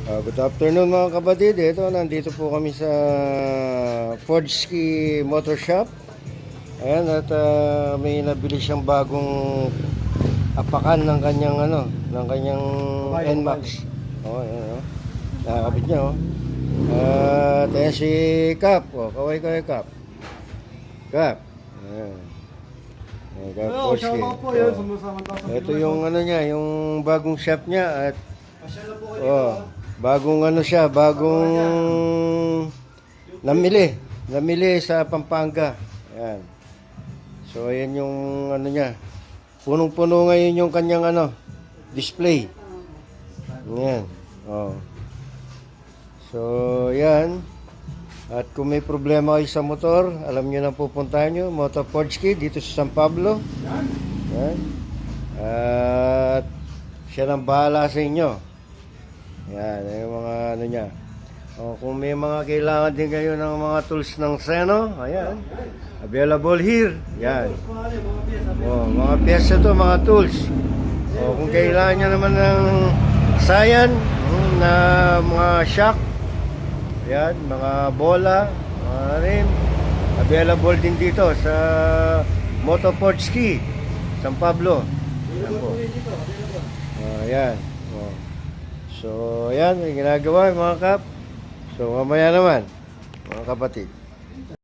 Good afternoon mga kapatid. Ito, nandito po kami sa Fordski Motor Shop. Ayan, at may nabili siyang bagong apakan ng kanyang NMAX. Oh, ayan, oh. Nakakabit niya, oh. At ayan si Cap. Oh, kaway Cap. Cap. Ayan. Ayan, Fordski. Oh. Ito yung niya, yung bagong shop niya at bagong namili sa Pampanga. Ayan. So ayan yung niya. Punong-puno ngayon yung kanyang display. Ayan. Oh. So ayan. At kung may problema kayo sa motor, alam niyo na pupuntahan niyo, Motor Fordski dito sa San Pablo. Ayan. At siya nang bahala sa inyo. Yan, yung mga niya. O, kung may mga kailangan din kayo ng mga tools ng Seno, ayan. Available here. Yan. O, mga pyesa to, mga tools. O, kung kailangan nyo naman ng sayan, na mga shock, yan, mga bola, mga rim, available din dito sa Motor Fordski, San Pablo. Yan po. Ayan. O. So, ayan, may ginagawa mga kap. So, mamaya naman, mga kapatid.